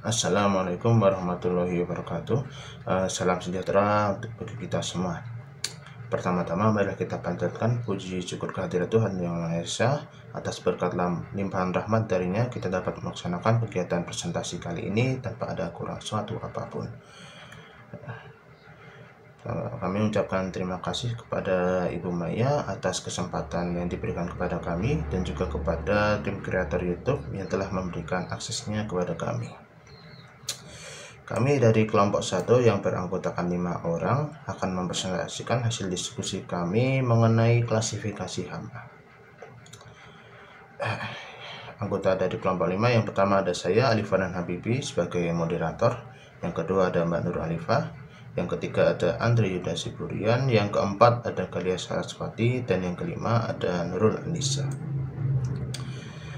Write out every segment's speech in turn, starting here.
Assalamualaikum warahmatullahi wabarakatuh. Salam sejahtera untuk bagi kita semua. Pertama-tama marilah kita panjatkan puji syukur kehadirat Tuhan Yang Maha Esa atas berkat limpahan rahmat darinya kita dapat melaksanakan kegiatan presentasi kali ini tanpa ada kurang suatu apapun. Kami ucapkan terima kasih kepada Ibu Maya atas kesempatan yang diberikan kepada kami dan juga kepada tim kreator YouTube yang telah memberikan aksesnya kepada kami. Kami dari kelompok 1 yang beranggotakan 5 orang akan mempresentasikan hasil diskusi kami mengenai klasifikasi hama. Anggota dari kelompok 5 yang pertama ada saya, Alifanan Habibi, sebagai moderator. Yang kedua ada Mbak Nur Alifah. Yang ketiga ada Andre Yuda Siburian. Yang keempat ada Kalia Saraswati. Dan yang kelima ada Nurul Anissa.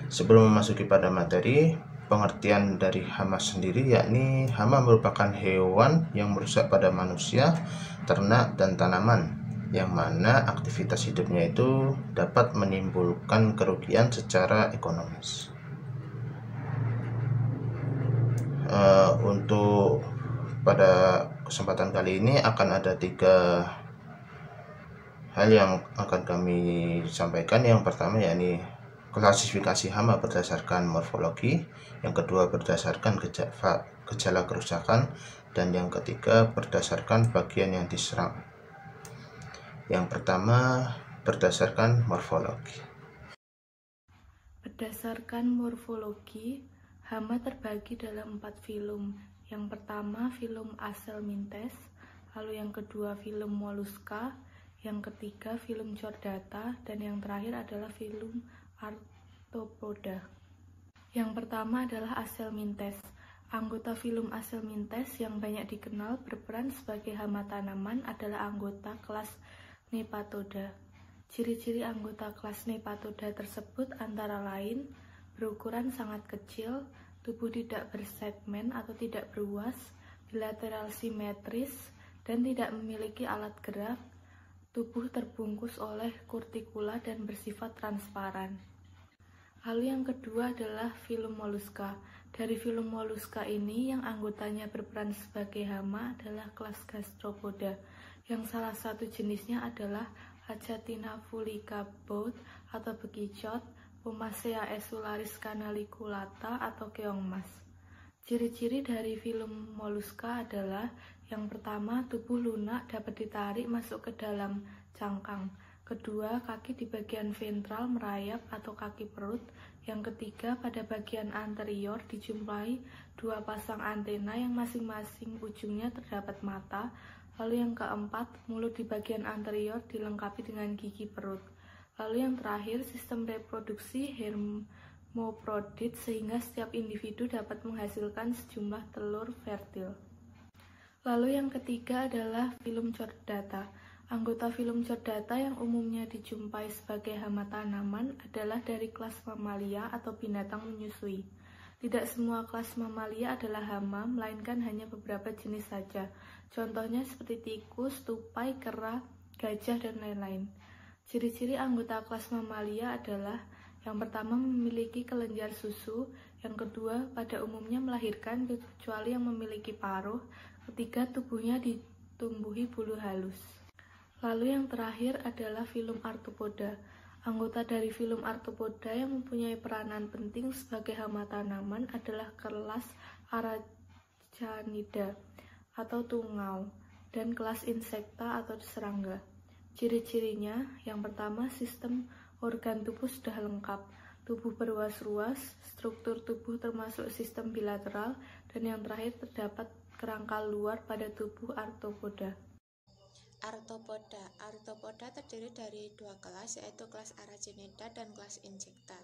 Sebelum memasuki pada materi, pengertian dari hama sendiri yakni hama merupakan hewan yang merusak pada manusia, ternak, dan tanaman, yang mana aktivitas hidupnya itu dapat menimbulkan kerugian secara ekonomis. Untuk pada kesempatan kali ini akan ada 3 hal yang akan kami sampaikan. Yang pertama yakni klasifikasi hama berdasarkan morfologi, yang kedua berdasarkan gejala kerusakan, dan yang ketiga berdasarkan bagian yang diserang. Yang pertama berdasarkan morfologi. Berdasarkan morfologi, hama terbagi dalam 4 filum. Yang pertama filum Acelmintes, lalu yang kedua filum Mollusca, yang ketiga filum Chordata, dan yang terakhir adalah filum Arthropoda. Yang pertama adalah Acelmintes. Anggota filum Acelmintes yang banyak dikenal berperan sebagai hama tanaman adalah anggota kelas Nepatoda. Ciri-ciri anggota kelas Nepatoda tersebut antara lain berukuran sangat kecil, tubuh tidak bersegmen atau tidak beruas, bilateral simetris, dan tidak memiliki alat gerak. Tubuh terbungkus oleh kurtikula dan bersifat transparan. Lalu yang kedua adalah filum Mollusca. Dari filum Mollusca ini yang anggotanya berperan sebagai hama adalah kelas Gastropoda, yang salah satu jenisnya adalah Achatina fulica both atau bekicot, Pomacea esularis canaliculata atau keongmas. Ciri-ciri dari filum Mollusca adalah yang pertama, tubuh lunak dapat ditarik masuk ke dalam cangkang. Kedua, kaki di bagian ventral merayap atau kaki perut. Yang ketiga, pada bagian anterior dijumpai 2 pasang antena yang masing-masing ujungnya terdapat mata. Lalu yang keempat, mulut di bagian anterior dilengkapi dengan gigi perut. Lalu yang terakhir, sistem reproduksi hermaprodit sehingga setiap individu dapat menghasilkan sejumlah telur fertil. Lalu yang ketiga adalah filum Chordata. Anggota filum Chordata yang umumnya dijumpai sebagai hama tanaman adalah dari kelas Mammalia atau binatang menyusui. Tidak semua kelas Mammalia adalah hama, melainkan hanya beberapa jenis saja. Contohnya seperti tikus, tupai, kera, gajah, dan lain-lain. Ciri-ciri anggota kelas Mammalia adalah yang pertama memiliki kelenjar susu, yang kedua pada umumnya melahirkan kecuali yang memiliki paruh, ketiga tubuhnya ditumbuhi bulu halus. Lalu yang terakhir adalah filum Arthropoda. Anggota dari filum Arthropoda yang mempunyai peranan penting sebagai hama tanaman adalah kelas Arachnida atau tungau dan kelas Insecta atau serangga. Ciri-cirinya, yang pertama sistem organ tubuh sudah lengkap, tubuh berruas-ruas, struktur tubuh termasuk sistem bilateral, dan yang terakhir terdapat kerangka luar pada tubuh Arthropoda. Arthropoda terdiri dari 2 kelas, yaitu kelas Arachnida dan kelas Insecta.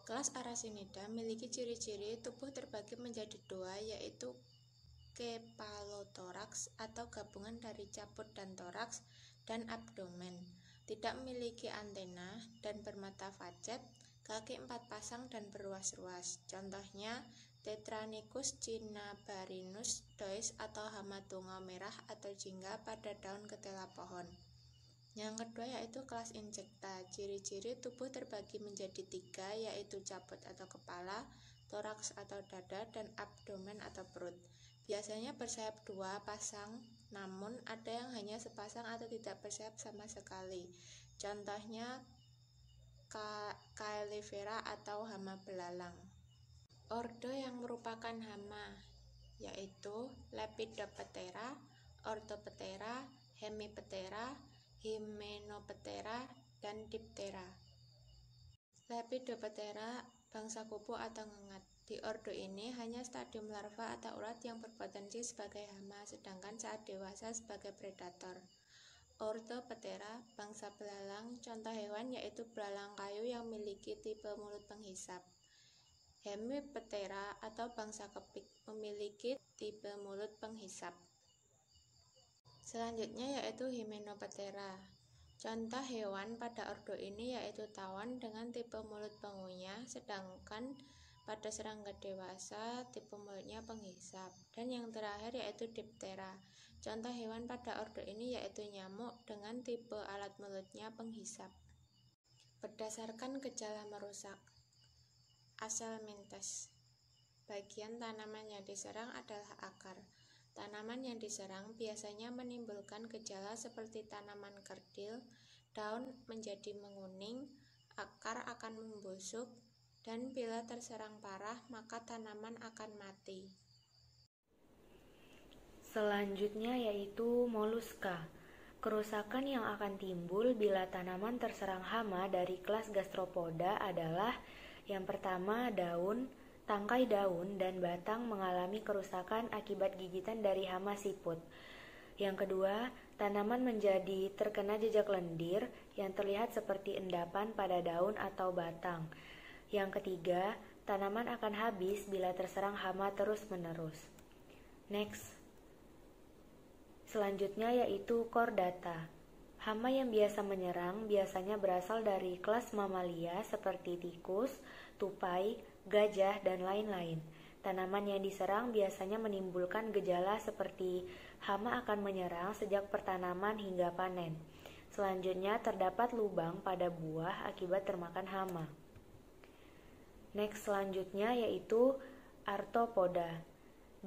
Kelas Arachnida memiliki ciri-ciri tubuh terbagi menjadi 2, yaitu kepalotoraks atau gabungan dari caput dan toraks dan abdomen, tidak memiliki antena dan bermata facet, kaki 4 pasang dan berruas-ruas. Contohnya Tetranychus cinnabarinus dois atau hama tungau merah atau jingga pada daun ketela pohon. Yang kedua yaitu kelas Insecta. Ciri-ciri tubuh terbagi menjadi 3, yaitu caput atau kepala, toraks atau dada, dan abdomen atau perut. Biasanya bersayap 2 pasang, namun ada yang hanya sepasang atau tidak bersayap sama sekali. Contohnya Caelifera atau hama belalang. Ordo yang merupakan hama yaitu Lepidoptera, Orthoptera, Hemiptera, Hymenoptera, dan Diptera. Lepidoptera bangsa kupu atau ngengat. Di ordo ini hanya stadium larva atau ulat yang berpotensi sebagai hama, sedangkan saat dewasa sebagai predator. Orthoptera bangsa belalang, contoh hewan yaitu belalang kayu yang memiliki tipe mulut penghisap. Hemiptera atau bangsa kepik memiliki tipe mulut penghisap. Selanjutnya yaitu Hymenoptera. Contoh hewan pada ordo ini yaitu tawon dengan tipe mulut pengunyah, sedangkan pada serangga dewasa tipe mulutnya penghisap. Dan yang terakhir yaitu Diptera. Contoh hewan pada ordo ini yaitu nyamuk dengan tipe alat mulutnya penghisap. Berdasarkan gejala merusak Asalmintes, bagian tanaman yang diserang adalah akar. Tanaman yang diserang biasanya menimbulkan gejala seperti tanaman kerdil, daun menjadi menguning, akar akan membusuk, dan bila terserang parah maka tanaman akan mati. Selanjutnya yaitu moluska. Kerusakan yang akan timbul bila tanaman terserang hama dari kelas Gastropoda adalah yang pertama, daun, tangkai daun, dan batang mengalami kerusakan akibat gigitan dari hama siput. Yang kedua, tanaman menjadi terkena jejak lendir yang terlihat seperti endapan pada daun atau batang. Yang ketiga, tanaman akan habis bila terserang hama terus-menerus. Next. Selanjutnya yaitu chordata. Hama yang biasa menyerang biasanya berasal dari kelas mamalia seperti tikus, tupai, gajah, dan lain-lain. Tanaman yang diserang biasanya menimbulkan gejala seperti hama akan menyerang sejak pertanaman hingga panen. Selanjutnya terdapat lubang pada buah akibat termakan hama. Next, selanjutnya yaitu arthropoda.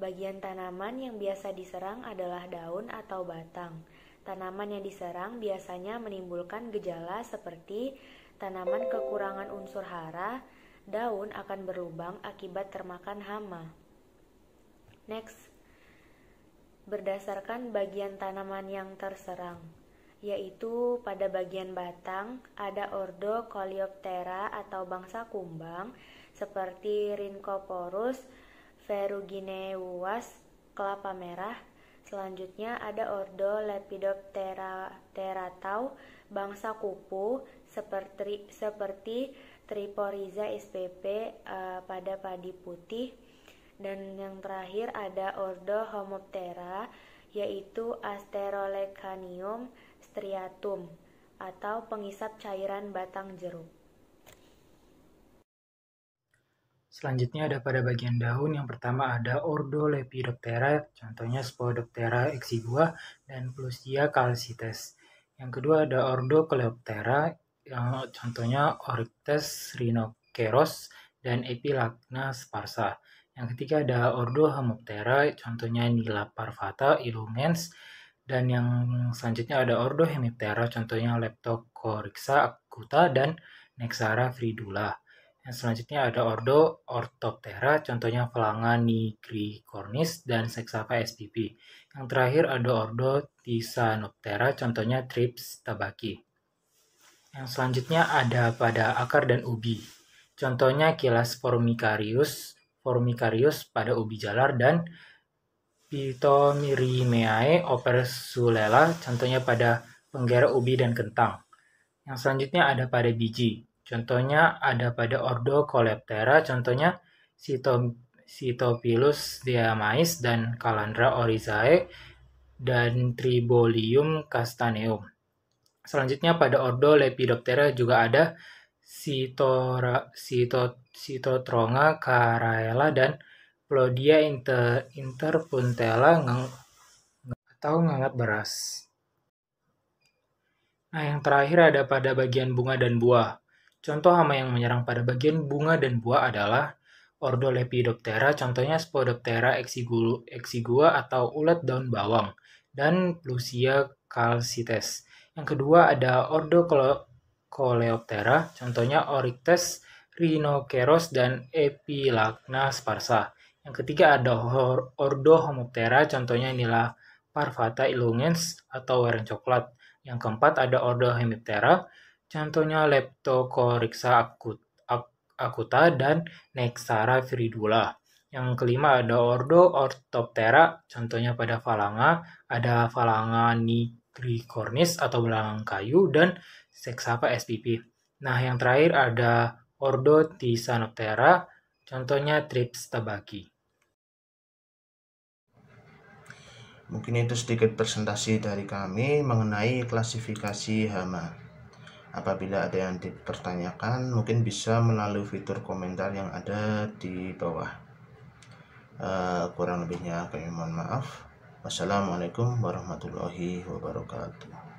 Bagian tanaman yang biasa diserang adalah daun atau batang. Tanaman yang diserang biasanya menimbulkan gejala seperti tanaman kekurangan unsur hara, daun akan berlubang akibat termakan hama. Next, berdasarkan bagian tanaman yang terserang, yaitu pada bagian batang ada ordo Coleoptera atau bangsa kumbang seperti Rhynchoporus, Ferrugineuas, kelapa merah. Selanjutnya ada ordo Lepidoptera bangsa kupu seperti Triporiza spp pada padi putih. Dan yang terakhir ada ordo Homoptera yaitu Asterolecanium striatum atau pengisap cairan batang jeruk. Selanjutnya ada pada bagian daun. Yang pertama ada ordo Lepidoptera, contohnya Spodoptera exigua dan Plusia calcites. Yang kedua ada ordo Coleoptera, yang contohnya Oryctes rhinoceros dan Epilagna sparsa. Yang ketiga ada ordo Homoptera, contohnya Nila parvata, Illumens. Dan yang selanjutnya ada ordo Hemiptera, contohnya Leptocoryxa acuta dan Nexara fridula. Yang selanjutnya ada ordo Orthoptera, contohnya Phalanga nigricornis dan Sexava spp. Yang terakhir ada ordo Thysanoptera, contohnya Thrips tabaki. Yang selanjutnya ada pada akar dan ubi, contohnya Kilas formicarius pada ubi jalar dan Phytomyrimeae opersulela, contohnya pada penggera ubi dan kentang. Yang selanjutnya ada pada biji, contohnya ada pada ordo Coleoptera, contohnya Cytopilus diamais dan Calandra oryzae dan Tribolium castaneum. Selanjutnya pada ordo Lepidoptera juga ada Cytotronga caraela dan Plodia interpuntella atau ngangat beras. Nah, yang terakhir ada pada bagian bunga dan buah. Contoh hama yang menyerang pada bagian bunga dan buah adalah ordo Lepidoptera, contohnya Spodoptera exigua atau ulat daun bawang, dan Plusia calcites. Yang kedua ada ordo Coleoptera, contohnya Oryctes, Rhinoceros, dan Epilagna sparsa. Yang ketiga ada ordo Homoptera, contohnya inilah Parvata ilungens atau warna coklat. Yang keempat ada ordo Hemiptera, contohnya Leptocoryxa acuta dan Nexara viridula. Yang kelima ada ordo Orthoptera, contohnya pada Phalanga, ada Phalanga nigricicornis atau belalang kayu dan Sexapa spp. Nah, yang terakhir ada ordo Thysanoptera, contohnya Thrips tabaki. Mungkin itu sedikit presentasi dari kami mengenai klasifikasi hama. Apabila ada yang dipertanyakan, mungkin bisa melalui fitur komentar yang ada di bawah. Kurang lebihnya kami mohon maaf. Wassalamualaikum warahmatullahi wabarakatuh.